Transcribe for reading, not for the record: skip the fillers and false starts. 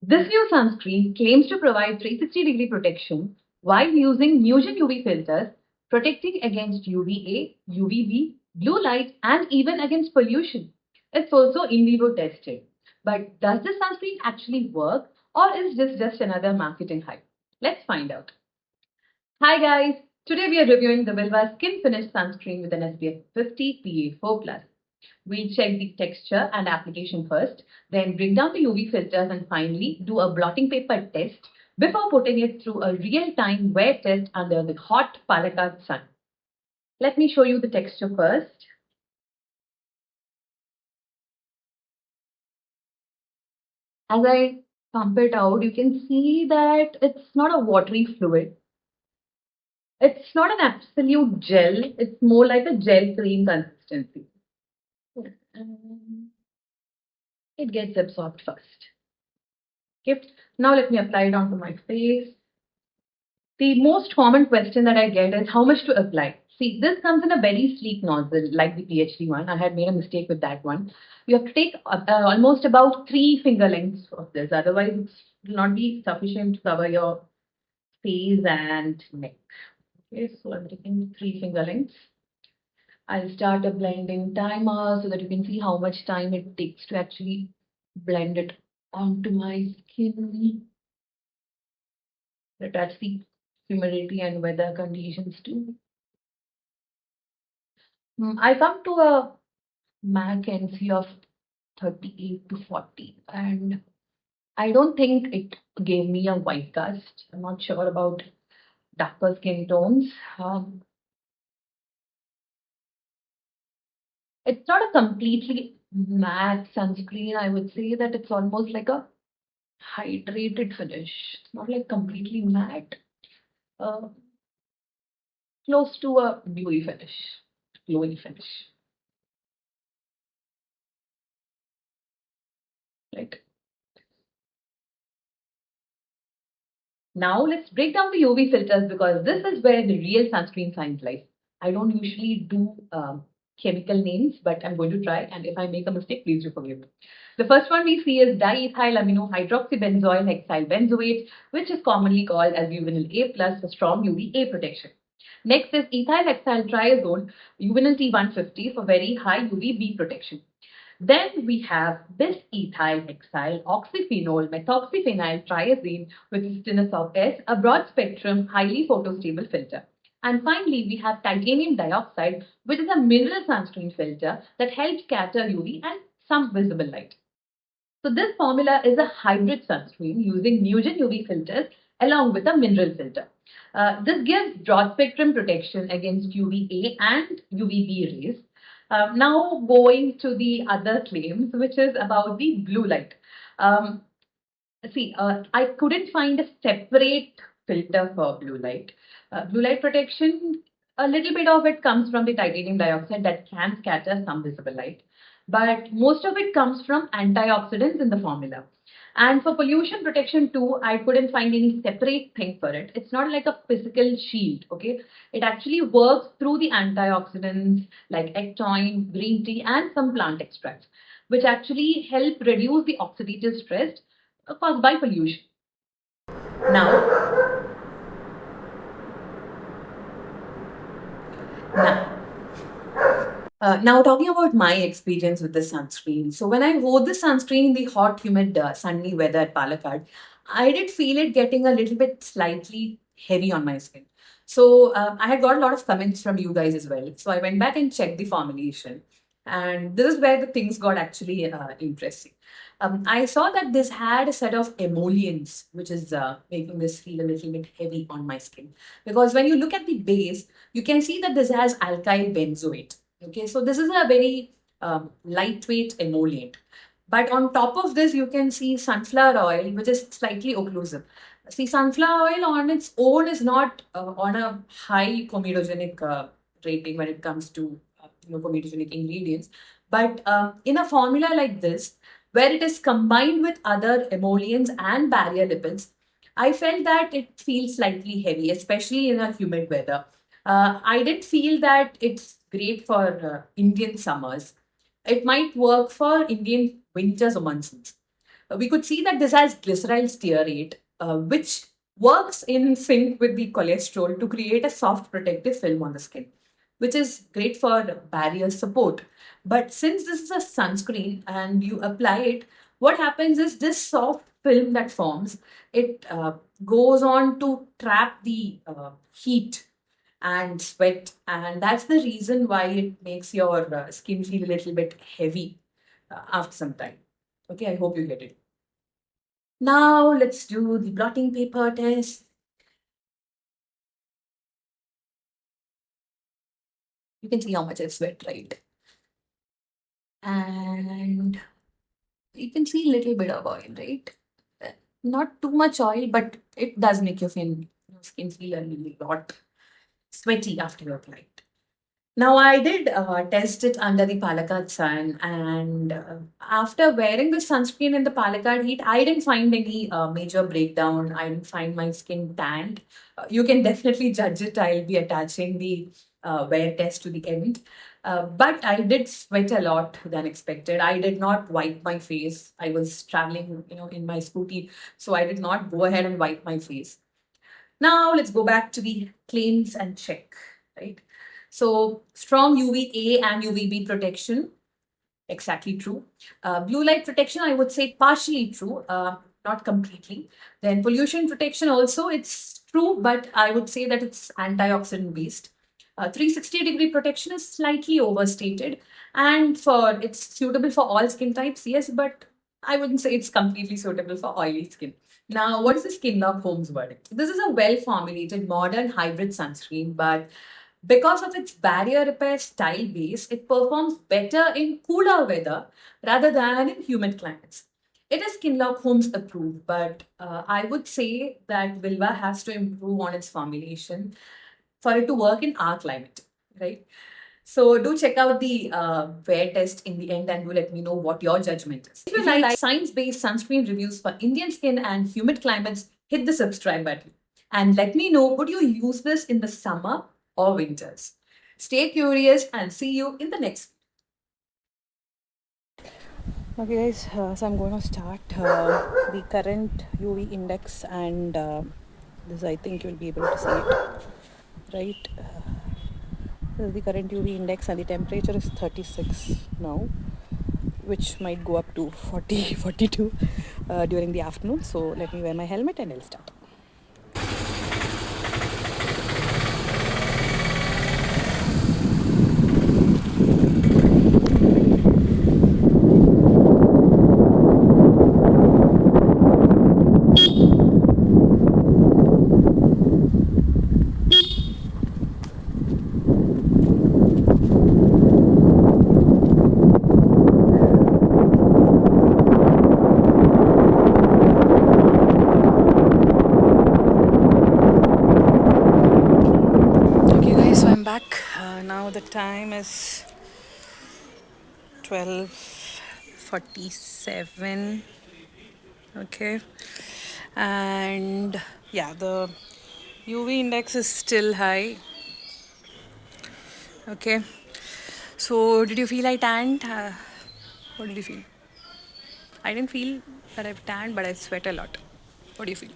This new sunscreen claims to provide 360-degree protection while using Musion UV filters, protecting against UVA, UVB, blue light, and even against pollution. It's also in vivo tested. But does this sunscreen actually work, or is this just another marketing hype? Let's find out. Hi guys, today we are reviewing the Vilvah Skinfinish sunscreen with an SPF 50 PA 4+. We'll check the texture and application first, then bring down the UV filters and finally do a blotting paper test before putting it through a real-time wear test under the hot Palakkad sun. Let me show you the texture first. As I pump it out, you can see that it's not a watery fluid. It's not an absolute gel. It's more like a gel cream consistency. Um, it gets absorbed first. Okay. Now let me apply it onto my face. The most common question that I get is how much to apply. See, this comes in a very sleek nozzle like the PhD one. I had made a mistake with that one. You have to take almost about 3 finger lengths of this. Otherwise, it will not be sufficient to cover your face and neck. Okay, so I'm taking 3 finger lengths. I'll start a blending timer so that you can see how much time it takes to actually blend it onto my skin. That's the humidity and weather conditions too. I come to a MAC NC of 38 to 40, and I don't think it gave me a white cast. I'm not sure about darker skin tones. It's not a completely matte sunscreen. I would say that it's almost like a hydrated finish. It's not like completely matte. Uh, Close to a dewy finish, glowy finish. Right. Now let's break down the UV filters because this is where the real sunscreen science lies. I don't usually do chemical names, but I'm going to try. And if I make a mistake, please do forgive me. The first one we see is diethyl amino hydroxybenzoyl hexyl benzoate, which is commonly called as Juvenil A plus for strong UVA protection. Next is ethyl hexyl triazole, Juvenil T150 for very high UVB protection. Then we have bis-ethyl hexyl oxyphenol methoxyphenyl triazine, which is Tinoxop S, a broad spectrum, highly photostable filter. And finally, we have titanium dioxide, which is a mineral sunscreen filter that helps scatter UV and some visible light. So this formula is a hybrid sunscreen using Musion UV filters along with a mineral filter. This gives broad spectrum protection against UVA and UVB rays. Now going to the other claims, which is about the blue light. Um, I couldn't find a separate filter for blue light. Blue light protection, a little bit of it comes from the titanium dioxide that can scatter some visible light, but most of it comes from antioxidants in the formula. And for pollution protection too, I couldn't find any separate thing for it. It's not like a physical shield, okay? It actually works through the antioxidants like ectoin, green tea, and some plant extracts, which actually help reduce the oxidative stress caused by pollution. Now, now, now talking about my experience with the sunscreen. So when I wore the sunscreen in the hot, humid, sunny weather at Palakkad, I did feel it getting a little bit slightly heavy on my skin. So I had got a lot of comments from you guys as well. So I went back and checked the formulation. And this is where the things got actually interesting. I saw that this had a set of emollients, which is making this feel a little bit heavy on my skin. Because when you look at the base, you can see that this has alkyl benzoate. Okay, so this is a very lightweight emollient. But on top of this, you can see sunflower oil, which is slightly occlusive. See, sunflower oil on its own is not on a high comedogenic rating when it comes to comedogenic ingredients. But in a formula like this, where it is combined with other emollients and barrier lipids, I felt that it feels slightly heavy, especially in a humid weather. I did feel that it's great for Indian summers. It might work for Indian winters or monsoons. we could see that this has glyceryl stearate, which works in sync with the cholesterol to create a soft protective film on the skin, which is great for barrier support. But since this is a sunscreen and you apply it, what happens is this soft film that forms, it goes on to trap the heat and sweat, and that's the reason why it makes your skin feel a little bit heavy after some time. Okay, I hope you get it. Now let's do the blotting paper test. You can see how much I've sweat, right? And you can see a little bit of oil, right? Not too much oil, but it does make your skin feel a little lot sweaty after you apply it. Now, I did test it under the Palakkad sun, and after wearing the sunscreen in the Palakkad heat, I didn't find any major breakdown. I didn't find my skin tanned. You can definitely judge it. I'll be attaching the wear test to the end. But I did sweat a lot than expected. I did not wipe my face. I was traveling, in my scooty, so I did not go ahead and wipe my face. Now let's go back to the claims and check, right? So strong UVA and UVB protection, exactly true. Blue light protection, I would say partially true, not completely. Then pollution protection also, it's true, but I would say that it's antioxidant based. 360-degree protection is slightly overstated, and for it's suitable for all skin types, yes, but I wouldn't say it's completely suitable for oily skin. Now, what is the Skinlock Homes verdict? This is a well-formulated modern hybrid sunscreen, but because of its barrier repair style base, it performs better in cooler weather rather than in humid climates. It is Kinlock Homes approved, but I would say that Vilva has to improve on its formulation for it to work in our climate, right? So do check out the wear test in the end and do let me know what your judgment is. If you like science-based sunscreen reviews for Indian skin and humid climates, hit the subscribe button. And let me know, would you use this in the summer or winters? Stay curious and see you in the next. Okay guys, so I'm going to start the current UV index, and this, I think you'll be able to see it, right? This is the current UV index and the temperature is 36 now, which might go up to 40, 42 during the afternoon. So let me wear my helmet and I'll start. Okay guys, so I'm back. Now the time is 12:47. Okay, and yeah, the UV index is still high. Okay, so did you feel I tanned? What did you feel? I didn't feel that I've tanned, but I sweat a lot. What do you feel?